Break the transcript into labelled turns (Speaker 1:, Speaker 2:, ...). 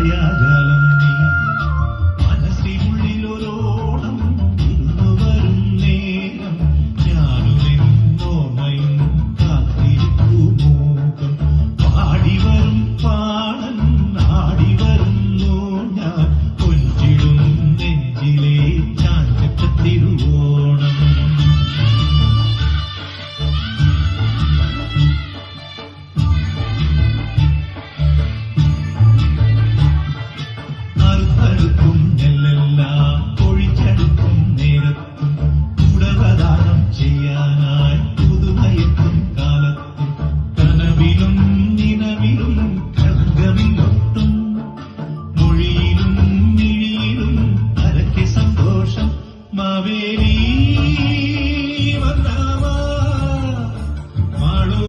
Speaker 1: മായാജാലം നീ മനസ്സിനുള്ളിലൊരോണം ഇരുന്നു വരും നേരം ഞാനുമെന്നോർമ്മയും കാത്തിരിക്കൂ മൂകം പാടിവരും പാടൻ ആടിവരുന്നു ഞാൻ കൊഞ്ചിടും നെഞ്ചിലെ ചാഞ്ചക്കത്തിരുവോണം അറുത്തടുക്കും നെല്ലെല്ലാം പൊഴിച്ചെടുക്കും നേരത്തും കുടവദാനം ചെയ്യാനായി പുതുമയത്തും കാലത്തും കനവിലും നിലവിലും കളങ്കമില്ലൊട്ടും മൊഴിയിലും മിഴിയിലും അരക്കെ സന്തോഷം മാവേലി